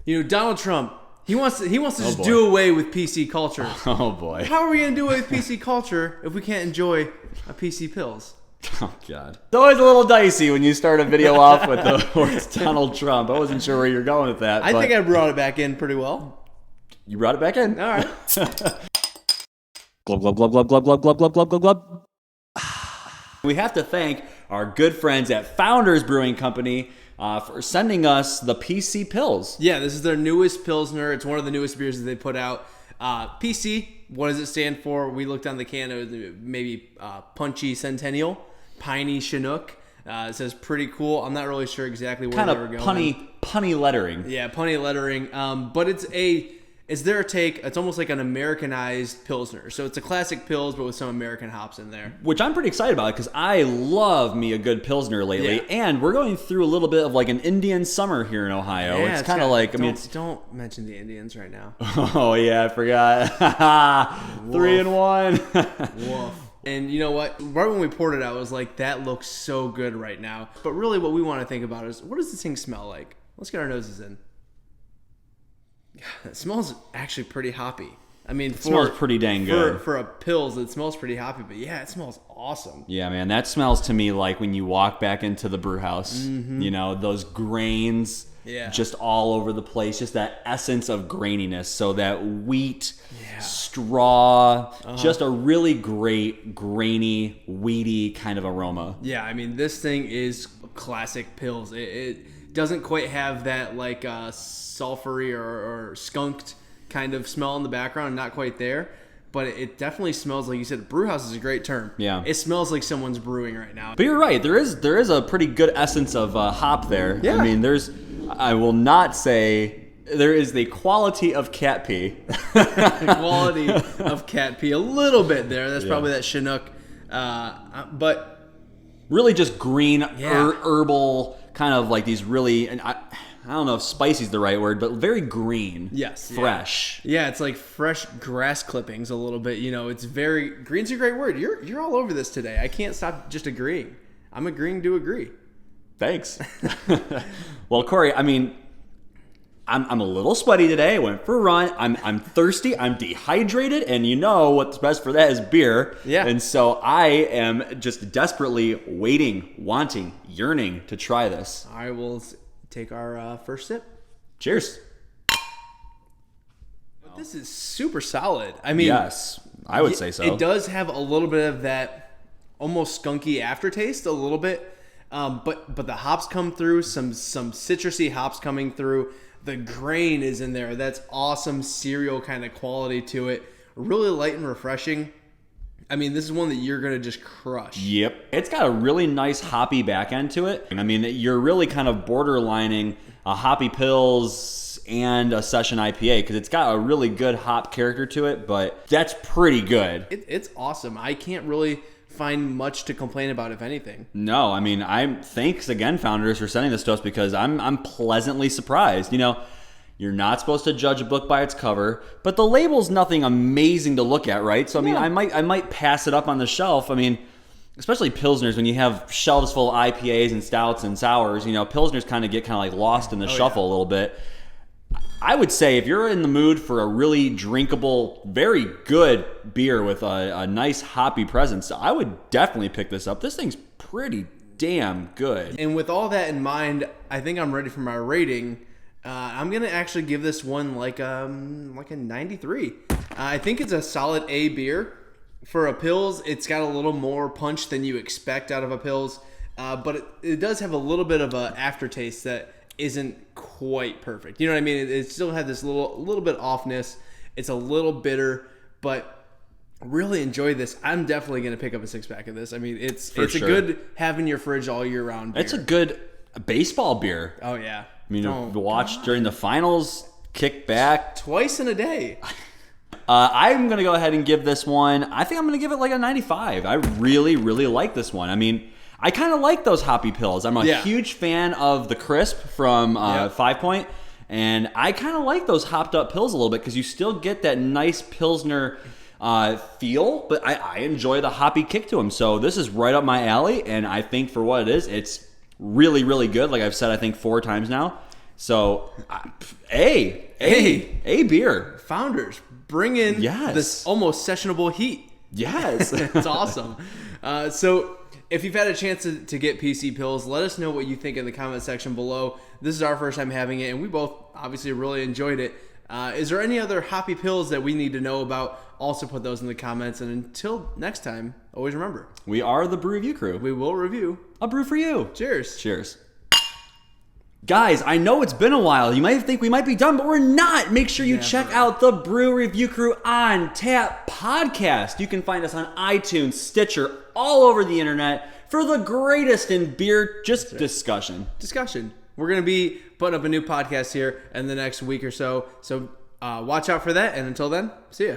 Donald Trump, he wants to just do away with PC culture. Oh, boy. How are we going to do away with PC culture if we can't enjoy a PC Pils? Oh, God. It's always a little dicey when you start a video off with the words Donald Trump. I wasn't sure where you're going with that. I think I brought it back in pretty well. You brought it back in? All right. Glub, glub, glub, glub, glub, glub, glub, glub, glub, glub, glub. We have to thank our good friends at Founders Brewing Company for sending us the PC Pils. Yeah, this is their newest Pilsner. It's one of the newest beers that they put out. PC, what does it stand for? We looked on the can. It was maybe Punchy Centennial, Piney Chinook. It says pretty cool. I'm not really sure exactly where they were going. Kind of punny lettering. Yeah, punny lettering. But it's their take. It's almost like an Americanized Pilsner. So it's a classic Pils, but with some American hops in there. Which I'm pretty excited about because I love me a good Pilsner lately. Yeah. And we're going through a little bit of like an Indian summer here in Ohio. Yeah, it's kind of like, don't mention the Indians right now. Oh, yeah, I forgot. 3-1. Woof. And you know what? Right when we poured it out, I was like, that looks so good right now. But really what we want to think about is, what does this thing smell like? Let's get our noses in. It smells actually pretty hoppy. I mean, it smells pretty dang good. For a Pils, it smells pretty hoppy, but yeah, it smells awesome. Yeah, man, that smells to me like when you walk back into the brew house. Mm-hmm. Those grains just all over the place, just that essence of graininess. So that wheat, straw, just a really great, grainy, weedy kind of aroma. Yeah, I mean, this thing is classic Pils. It doesn't quite have that like sulfury or skunked kind of smell in the background, not quite there, but it definitely smells like you said. Brew house is a great term. Yeah, it smells like someone's brewing right now. But you're right, there is a pretty good essence of hop there. Yeah. I mean, I will not say there is the quality of cat pee. Quality of cat pee, a little bit there. That's probably that Chinook, but really just green herbal kind of like these really, and I don't know if spicy is the right word, but very green. Yes. Fresh. Yeah, it's like fresh grass clippings a little bit. It's very, green's a great word. You're all over this today. I can't stop just agreeing. I'm agreeing to agree. Thanks. Well, Corey, I mean, I'm a little sweaty today. I went for a run. I'm thirsty. I'm dehydrated. And what's best for that is beer. Yeah. And so I am just desperately waiting, wanting, yearning to try this. All right, we'll take our first sip. Cheers. This is super solid. I mean, yes, I would say so. It does have a little bit of that almost skunky aftertaste, a little bit. But the hops come through, some citrusy hops coming through. The grain is in there. That's awesome cereal kind of quality to it. Really light and refreshing. I mean, this is one that you're going to just crush. Yep. It's got a really nice hoppy back end to it. I mean, you're really kind of borderlining a hoppy Pils and a session IPA because it's got a really good hop character to it, but that's pretty good. It's awesome. I can't really find much to complain about, if anything. No, I mean, thanks again, Founders, for sending this to us because I'm pleasantly surprised. You're not supposed to judge a book by its cover, but the label's nothing amazing to look at, right? So I mean, I might pass it up on the shelf. I mean, especially Pilsners, when you have shelves full of IPAs and stouts and sours, Pilsners kind of get like lost in the shuffle a little bit. I would say if you're in the mood for a really drinkable, very good beer with a nice hoppy presence, I would definitely pick this up. This thing's pretty damn good. And with all that in mind, I think I'm ready for my rating. I'm going to actually give this one like a 93. I think it's a solid A beer. For a Pils, it's got a little more punch than you expect out of a Pils, but it does have a little bit of an aftertaste that isn't quite perfect. You know what I mean? It still had this little bit offness. It's a little bitter, but really enjoy this. I'm definitely going to pick up a 6-pack of this. I mean, it's a good have in your fridge all year round beer. It's a good baseball beer. Oh, yeah. I mean, watch during the finals, kick back. Twice in a day. I'm going to go ahead and give this one, I think I'm going to give it like a 95. I really, really like this one. I mean, I kind of like those hoppy Pils. I'm a huge fan of the crisp from 5 Point, and I kind of like those hopped up Pils a little bit because you still get that nice Pilsner feel, but I enjoy the hoppy kick to them. So this is right up my alley, and I think for what it is, it's really, really good. Like I've said, I think 4 times now. So, A beer. Founders, bring in Yes. this almost sessionable heat. Yes. It's awesome. So if you've had a chance to get PC Pills, let us know what you think in the comment section below. This is our first time having it, and we both obviously really enjoyed it. Is there any other hoppy pills that we need to know about? Also put those in the comments. And until next time, always remember, We are the Brew Review crew. we will review. A brew for you. Cheers. Cheers. Guys, I know it's been a while. You might think we might be done, but we're not. Make sure you check out the Brew Review Crew on Tap podcast. You can find us on iTunes, Stitcher, all over the internet for the greatest in beer discussion. We're going to be putting up a new podcast here in the next week or so. So watch out for that. And until then, see ya.